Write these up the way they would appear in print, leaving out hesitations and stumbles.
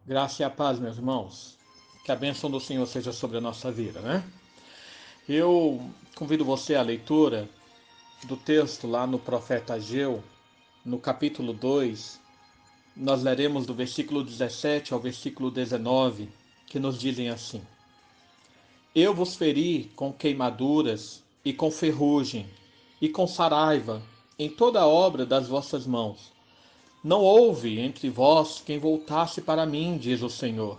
Graça e a paz, meus irmãos. Que a bênção do Senhor seja sobre a nossa vida, né? Eu convido você à leitura do texto lá no profeta Ageu, no capítulo 2. Nós leremos do versículo 17 ao versículo 19, que nos dizem assim: Eu vos feri com queimaduras e com ferrugem e com saraiva em toda a obra das vossas mãos. Não houve entre vós quem voltasse para mim, diz o Senhor.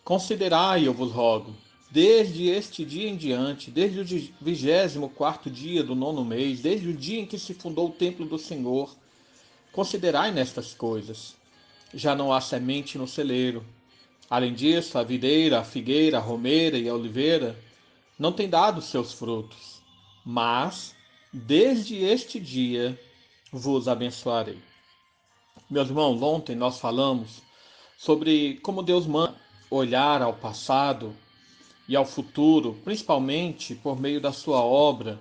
Considerai, eu vos rogo, desde este dia em diante, desde o 24º dia do 9º mês, desde o dia em que se fundou o templo do Senhor, considerai nestas coisas. Já não há semente no celeiro. Além disso, a videira, a figueira, a romeira e a oliveira não têm dado seus frutos. Mas, desde este dia, vos abençoarei. Meus irmãos, ontem nós falamos sobre como Deus manda olhar ao passado e ao futuro, principalmente por meio da sua obra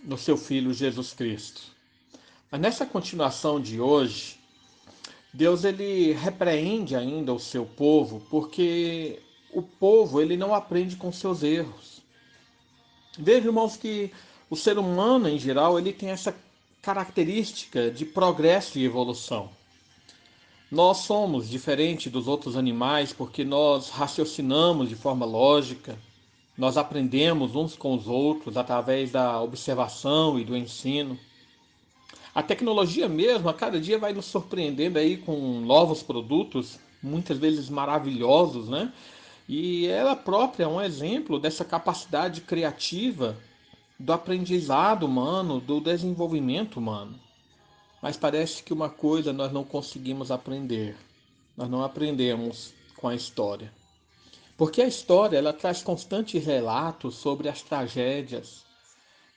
no seu Filho Jesus Cristo. Mas nessa continuação de hoje, Deus ele repreende ainda o seu povo, porque o povo ele não aprende com seus erros. Veja, irmãos, que o ser humano em geral ele tem essa característica de progresso e evolução. Nós somos diferentes dos outros animais porque nós raciocinamos de forma lógica. Nós aprendemos uns com os outros através da observação e do ensino. A tecnologia mesmo, a cada dia vai nos surpreendendo aí com novos produtos, muitas vezes maravilhosos, né? E ela própria é um exemplo dessa capacidade criativa do aprendizado humano, do desenvolvimento humano. Mas parece que uma coisa nós não conseguimos aprender. Nós não aprendemos com a história. Porque a história ela traz constantes relatos sobre as tragédias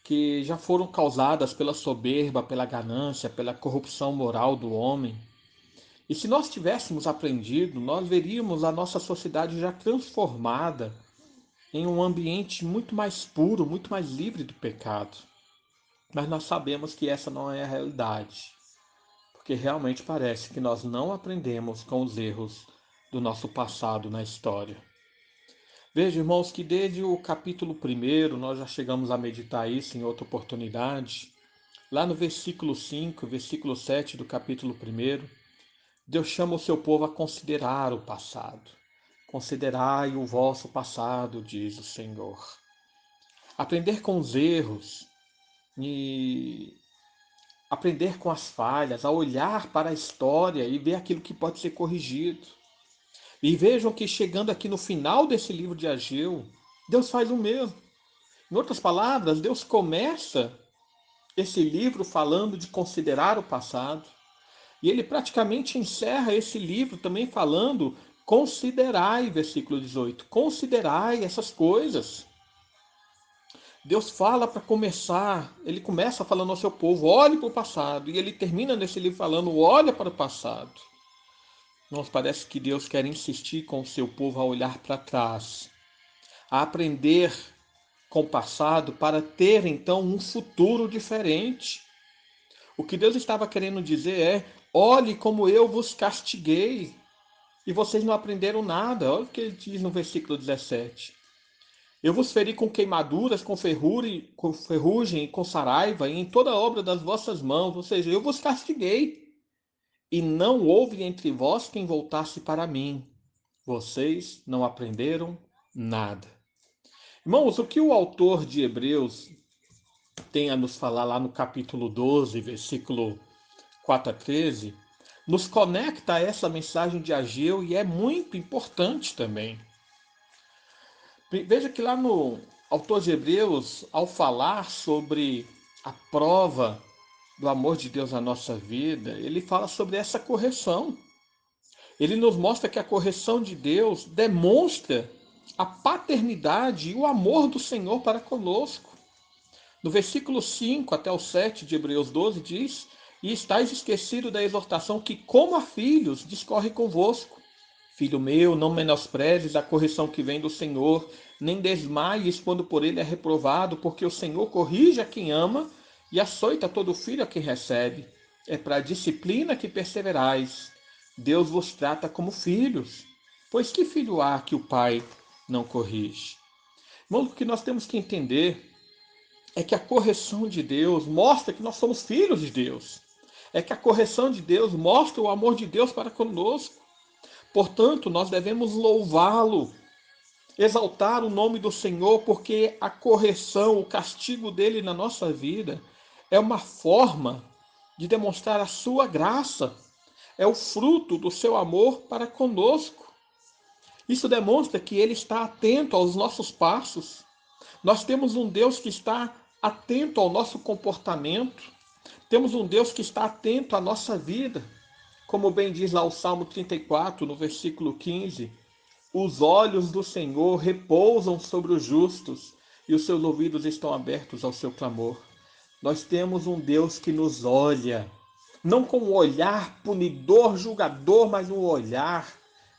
que já foram causadas pela soberba, pela ganância, pela corrupção moral do homem. E se nós tivéssemos aprendido, nós veríamos a nossa sociedade já transformada em um ambiente muito mais puro, muito mais livre do pecado. Mas nós sabemos que essa não é a realidade, porque realmente parece que nós não aprendemos com os erros do nosso passado na história. Veja, irmãos, que desde o capítulo 1, nós já chegamos a meditar isso em outra oportunidade. Lá no versículo 5, versículo 7 do capítulo 1, Deus chama o seu povo a considerar o passado. Considerai o vosso passado, diz o Senhor. Aprender com os erros e aprender com as falhas, a olhar para a história e ver aquilo que pode ser corrigido. E vejam que chegando aqui no final desse livro de Ageu, Deus faz o mesmo. Em outras palavras, Deus começa esse livro falando de considerar o passado, e ele praticamente encerra esse livro também falando: considerai, versículo 18, considerai essas coisas. Deus fala para começar, ele começa falando ao seu povo: olhe para o passado, e ele termina nesse livro falando: olha para o passado. Nos parece que Deus quer insistir com o seu povo a olhar para trás, a aprender com o passado para ter então um futuro diferente. O que Deus estava querendo dizer é: olhe como eu vos castiguei e vocês não aprenderam nada. Olha o que ele diz no versículo 17. Eu vos feri com queimaduras, com ferrugem e com saraiva, e em toda a obra das vossas mãos, ou seja, eu vos castiguei. E não houve entre vós quem voltasse para mim. Vocês não aprenderam nada. Irmãos, o que o autor de Hebreus tem a nos falar lá no capítulo 12, versículo 4 a 13, nos conecta a essa mensagem de Ageu e é muito importante também. Veja que lá no autor de Hebreus, ao falar sobre a prova do amor de Deus na nossa vida, ele fala sobre essa correção. Ele nos mostra que a correção de Deus demonstra a paternidade e o amor do Senhor para conosco. No versículo 5 até o 7 de Hebreus 12 diz: E estáis esquecido da exortação que, como a filhos, discorre convosco. Filho meu, não menosprezes a correção que vem do Senhor, nem desmaies quando por ele é reprovado, porque o Senhor corrige a quem ama e açoita todo filho a quem recebe. É para a disciplina que perseverais. Deus vos trata como filhos, pois que filho há que o pai não corrige? Irmãos, o que nós temos que entender é que a correção de Deus mostra que nós somos filhos de Deus. É que a correção de Deus mostra o amor de Deus para conosco. Portanto, nós devemos louvá-lo, exaltar o nome do Senhor, porque a correção, o castigo dele na nossa vida é uma forma de demonstrar a sua graça, é o fruto do seu amor para conosco. Isso demonstra que ele está atento aos nossos passos. Nós temos um Deus que está atento ao nosso comportamento, temos um Deus que está atento à nossa vida. Como bem diz lá o Salmo 34, no versículo 15, os olhos do Senhor repousam sobre os justos e os seus ouvidos estão abertos ao seu clamor. Nós temos um Deus que nos olha, não com um olhar punidor, julgador, mas um olhar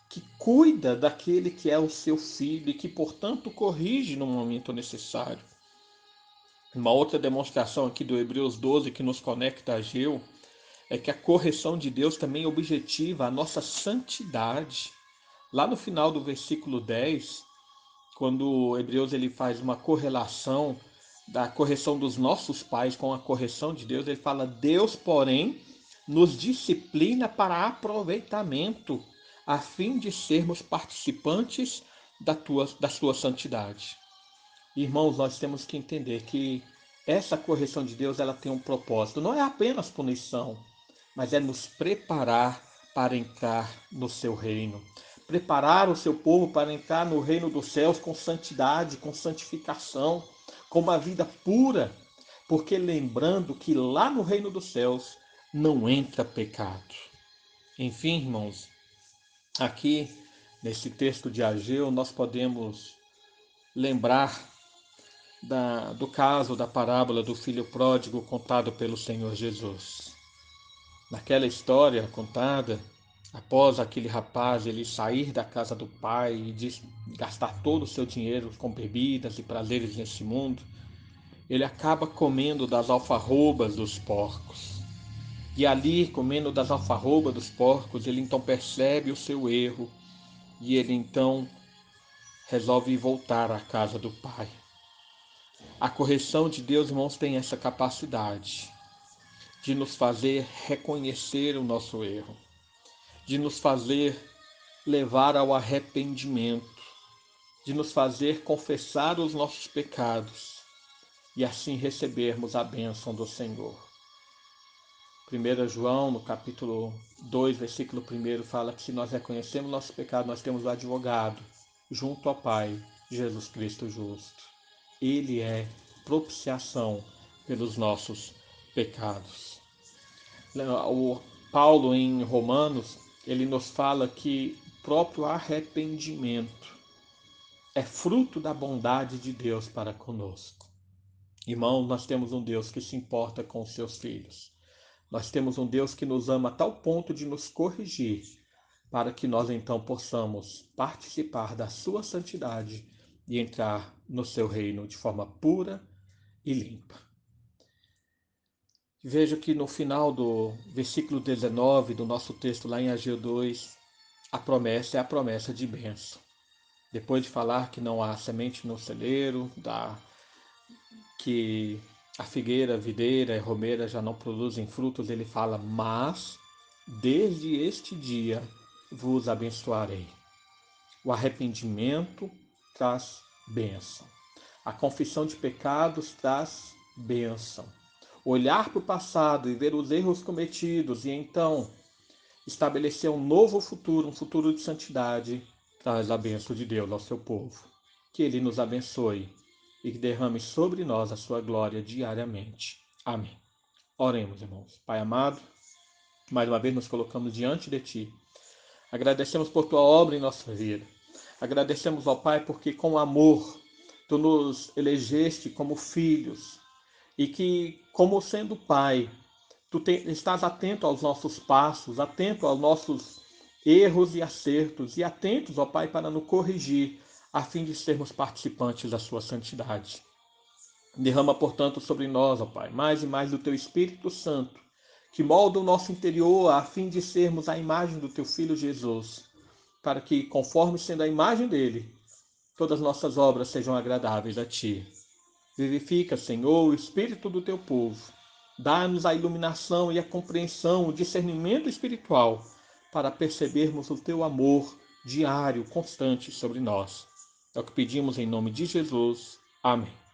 que cuida daquele que é o seu filho e que, portanto, corrige no momento necessário. Uma outra demonstração aqui do Hebreus 12 que nos conecta a Ageu é que a correção de Deus também objetiva a nossa santidade. Lá no final do versículo 10, quando o Hebreus ele faz uma correlação da correção dos nossos pais com a correção de Deus, ele fala: Deus, porém, nos disciplina para aproveitamento, a fim de sermos participantes da sua santidade. Irmãos, nós temos que entender que essa correção de Deus ela tem um propósito. Não é apenas punição, mas é nos preparar para entrar no seu reino. Preparar o seu povo para entrar no reino dos céus com santidade, com santificação, com uma vida pura. Porque lembrando que lá no reino dos céus não entra pecado. Enfim, irmãos, aqui nesse texto de Ageu nós podemos lembrar do caso da parábola do filho pródigo contado pelo Senhor Jesus. Naquela história contada, após aquele rapaz ele sair da casa do pai e gastar todo o seu dinheiro com bebidas e prazeres nesse mundo, ele acaba comendo das alfarrobas dos porcos. E ali, comendo das alfarrobas dos porcos, ele então percebe o seu erro e ele então resolve voltar à casa do pai. A correção de Deus, irmãos, tem essa capacidade de nos fazer reconhecer o nosso erro, de nos fazer levar ao arrependimento, de nos fazer confessar os nossos pecados e assim recebermos a bênção do Senhor. 1 João, no capítulo 2, versículo 1, fala que se nós reconhecemos nosso pecado, nós temos o advogado junto ao Pai, Jesus Cristo justo. Ele é propiciação pelos nossos pecados. O Paulo, em Romanos, ele nos fala que o próprio arrependimento é fruto da bondade de Deus para conosco. Irmãos, nós temos um Deus que se importa com os seus filhos. Nós temos um Deus que nos ama a tal ponto de nos corrigir, para que nós então possamos participar da sua santidade e entrar no seu reino de forma pura e limpa. Vejo que no final do versículo 19 do nosso texto lá em Ageu 2, a promessa é a promessa de bênção. Depois de falar que não há semente no celeiro, que a figueira, a videira e a romeira já não produzem frutos, ele fala: mas desde este dia vos abençoarei. O arrependimento traz bênção. A confissão de pecados traz bênção. Olhar para o passado e ver os erros cometidos e então estabelecer um novo futuro, um futuro de santidade, traz a bênção de Deus ao seu povo. Que Ele nos abençoe e que derrame sobre nós a sua glória diariamente. Amém. Oremos, irmãos. Pai amado, mais uma vez nos colocamos diante de Ti. Agradecemos por Tua obra em nossa vida. Agradecemos ao Pai porque com amor Tu nos elegeste como filhos e que, como sendo Pai, Tu estás atento aos nossos passos, atento aos nossos erros e acertos e atentos, ó Pai, para nos corrigir, a fim de sermos participantes da Sua santidade. Derrama, portanto, sobre nós, ó Pai, mais e mais do Teu Espírito Santo, que molda o nosso interior a fim de sermos a imagem do teu Filho Jesus, para que, conforme sendo a imagem dele, todas as nossas obras sejam agradáveis a ti. Vivifica, Senhor, o espírito do teu povo. Dá-nos a iluminação e a compreensão, o discernimento espiritual, para percebermos o teu amor diário, constante sobre nós. É o que pedimos em nome de Jesus. Amém.